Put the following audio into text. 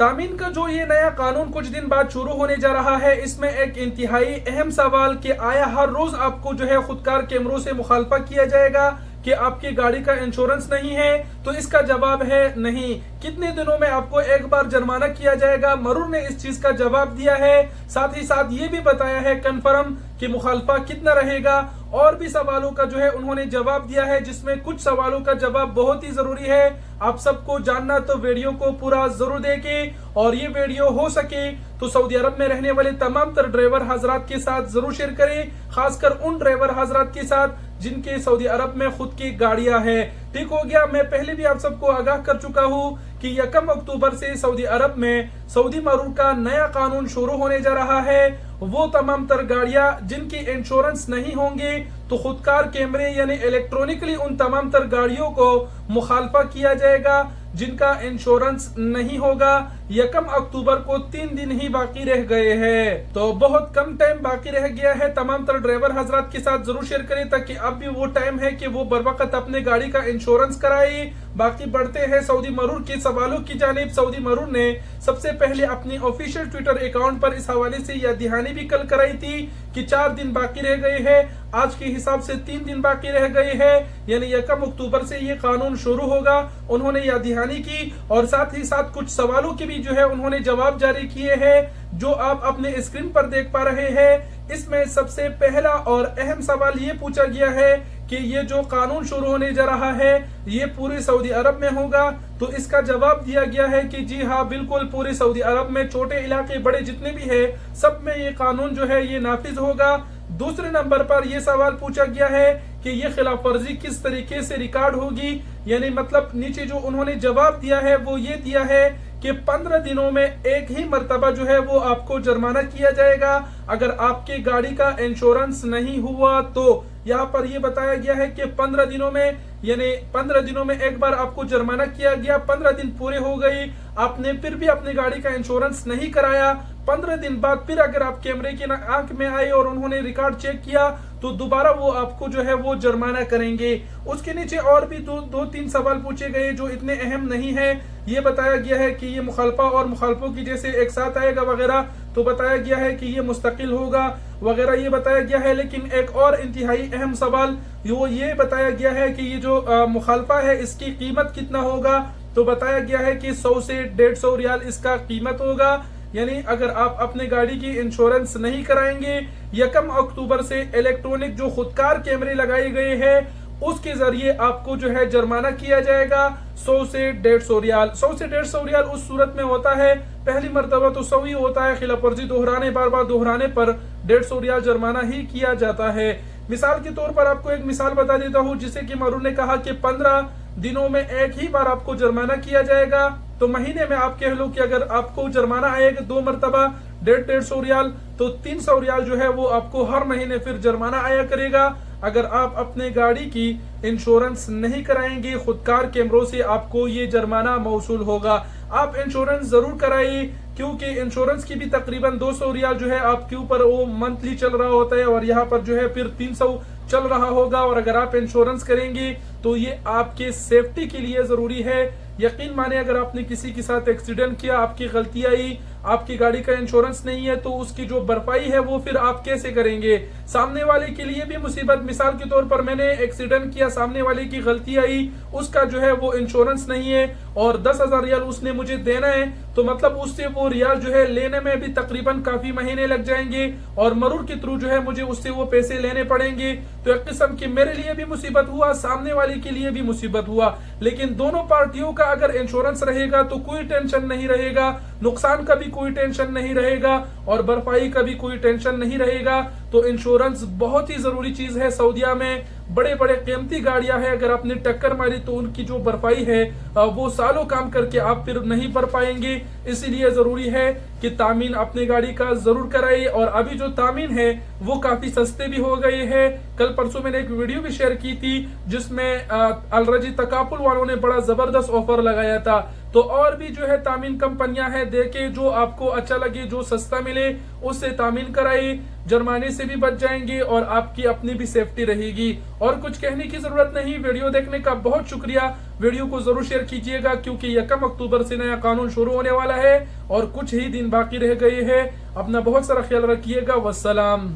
तामीन का जो ये नया कानून कुछ दिन बाद शुरू होने जा रहा है, इसमें एक इंतहाई अहम सवाल कि आया हर रोज आपको जो है खुदकार कैमरों से मुखालफा किया जाएगा कि आपकी गाड़ी का इंश्योरेंस नहीं है? तो इसका जवाब है नहीं। कितने दिनों में आपको एक बार जुर्माना किया जाएगा? मरूर ने इस चीज का जवाब दिया है। साथ ही साथ ये भी बताया है कंफर्म कि मुखालफा कितना रहेगा। और भी सवालों का जो है उन्होंने जवाब दिया है, जिसमें कुछ सवालों का जवाब बहुत ही जरूरी है। आप सबको जानना तो वीडियो को पूरा जरूर देखें और ये वीडियो हो सके तो सऊदी अरब में रहने वाले तमाम तर ड्राइवर हजरात के साथ जरूर शेयर करें, खासकर उन ड्राइवर हजरात के साथ जिनके सऊदी अरब में खुद की गाड़ियां हैं। ठीक हो गया, मैं पहले भी आप सबको आगाह कर चुका हूं कि 1 अक्टूबर से सऊदी अरब में सऊदी मरूर का नया कानून शुरू होने जा रहा है। वो तमाम तर गाड़ियां जिनकी इंश्योरेंस नहीं होंगे तो खुदकार कैमरे यानी इलेक्ट्रॉनिकली उन तमाम तर गाड़ियों को मुखालफा किया जाएगा जिनका इंश्योरेंस नहीं होगा। 1 अक्टूबर को 3 दिन ही बाकी रह गए हैं, तो बहुत कम टाइम बाकी रह गया है। तमाम तर ड्राइवर हजरात के साथ जरूर शेयर करें ताकि अब भी वो टाइम है कि वो बर वक्त अपने गाड़ी का इंश्योरेंस कराए। बाकी बढ़ते हैं सऊदी मरूर के सवालों की जानिब। सऊदी मरूर ने सबसे पहले अपनी ऑफिशियल ट्विटर अकाउंट पर इस हवाले से याद दहानी भी कल कराई थी कि 4 दिन बाकी रह गए हैं। आज के हिसाब से 3 दिन बाकी रह गए हैं, यानी 1 अक्टूबर से ये कानून शुरू होगा। उन्होंने याद दहानी की और साथ ही साथ कुछ सवालों के भी जो है उन्होंने जवाब जारी किए हैं जो आप अपने स्क्रीन पर देख पा रहे हैं। इसमें सबसे पहला और अहम सवाल ये पूछा गया है कि ये जो कानून शुरू होने जा रहा है ये पूरे सऊदी अरब में होगा? तो इसका जवाब दिया गया है कि जी हाँ, बिल्कुल पूरे सऊदी अरब में छोटे इलाके बड़े जितने भी है सब में ये कानून जो है ये नाफिज होगा। दूसरे नंबर पर यह सवाल पूछा गया है कि ये खिलाफ वर्जी किस तरीके से रिकॉर्ड होगी, यानी मतलब नीचे जो उन्होंने जवाब दिया है वो ये दिया है कि 15 दिनों में एक ही मर्तबा जो है वो आपको जुर्माना किया जाएगा अगर आपके गाड़ी का इंश्योरेंस नहीं हुआ। तो यहाँ पर ये बताया गया है कि 15 दिनों में, यानी 15 दिनों में एक बार आपको जुर्माना किया गया, 15 दिन पूरे हो गए, आपने फिर भी अपनी गाड़ी का इंश्योरेंस नहीं कराया, 15 दिन बाद फिर अगर आप कैमरे की आंख में आए और उन्होंने रिकॉर्ड चेक किया तो दोबारा वो आपको जो है वो जुर्माना करेंगे। उसके नीचे और भी दो तीन सवाल पूछे गए जो इतने अहम नहीं है। ये बताया गया है कि ये मुखालफा और मुखालफों की जैसे एक साथ आएगा वगैरह, तो बताया गया है कि ये मुस्तकिल होगा वगैरह, ये बताया गया है। लेकिन एक और इंतहाई अहम सवाल वो ये बताया गया है कि ये जो मुखालफा है इसकी कीमत कितना होगा? तो बताया गया है कि 100 से 150 रियाल इसका कीमत होगा। यानी अगर आप अपने गाड़ी की इंश्योरेंस नहीं कराएंगे, 1 अक्टूबर से इलेक्ट्रॉनिक जो खुदकार कैमरे लगाए गए हैं उसके जरिए आपको जो है जुर्माना किया जाएगा 100 से 150 रियाल। 100 से 150 रियाल उस सूरत में होता है, पहली मर्तबा तो 100 ही होता है, खिलाफ वर्जी दोहराने बार बार दोहराने पर 150 रियाल जुर्माना ही किया जाता है। मिसाल के तौर पर आपको एक मिसाल बता देता हूँ, जिसे कि मरूर ने कहा कि 15 दिनों में एक ही बार आपको जुर्माना किया जाएगा। तो महीने में आप कह लो कि अगर आपको जुर्माना आएगा 2 मरतबा 150 रियाल, तो 300 रियाल जो है वो आपको हर महीने फिर जुर्माना आया करेगा अगर आप अपने गाड़ी की इंश्योरेंस नहीं कराएंगे। खुदकार कैमरों से आपको ये जुर्माना मौसूल होगा। आप इंश्योरेंस जरूर कराइए क्योंकि इंश्योरेंस की भी तकरीबन 200 रियाल जो है आपके ऊपर वो मंथली चल रहा होता है और यहाँ पर जो है फिर 300 चल रहा होगा। और अगर आप इंश्योरेंस करेंगे तो ये आपके सेफ्टी के लिए जरूरी है। यकीन माने अगर आपने किसी के साथ एक्सीडेंट किया, आपकी गलती आई, आपकी गाड़ी का इंश्योरेंस नहीं है, तो उसकी जो भरपाई है वो फिर आप कैसे करेंगे? सामने वाले के लिए भी मुसीबत। मिसाल के तौर पर मैंने एक्सीडेंट किया, सामने वाले की गलती आई, उसका जो है वो इंश्योरेंस नहीं है और 10,000 रियाल उसने मुझे देना है, तो मतलब उससे वो रियाल जो है लेने में भी तकरीबन काफी महीने लग जाएंगे और मरूर के थ्रू जो है मुझे उससे वो पैसे लेने पड़ेंगे। तो एक किस्म की मेरे लिए भी मुसीबत हुआ, सामने वाले के लिए भी मुसीबत हुआ। लेकिन दोनों पार्टियों का अगर इंश्योरेंस रहेगा तो कोई टेंशन नहीं रहेगा, नुकसान का भी कोई टेंशन नहीं रहेगा और भरपाई का भी कोई टेंशन नहीं रहेगा। तो इंश्योरेंस बहुत ही जरूरी चीज है। सऊदीया में बड़े बड़े कीमती गाड़ियां हैं, अगर आपने टक्कर मारी तो उनकी जो भरपाई है वो सालों काम करके आप फिर नहीं भर पाएंगे। इसीलिए जरूरी है कि तामीन अपनी गाड़ी का जरूर कराइए। और अभी जो तामीन है वो काफी सस्ते भी हो गए हैं। कल परसों मैंने एक वीडियो भी शेयर की थी जिसमें अलरजी तकापुल वालों ने बड़ा जबरदस्त ऑफर लगाया था। तो और भी जो है तामीन कंपनियां हैं, देखे जो आपको अच्छा लगे, जो सस्ता मिले उससे तामीन कराइए, जुर्माने से भी बच जाएंगे और आपकी अपनी भी सेफ्टी रहेगी। और कुछ कहने की जरूरत नहीं। वीडियो देखने का बहुत शुक्रिया। वीडियो को जरूर शेयर कीजिएगा, क्योंकि 1 अक्टूबर से नया कानून शुरू होने वाला है और कुछ ही दिन बाकी रह गए हैं। अपना बहुत सारा ख्याल रखिएगा। वस्सलाम।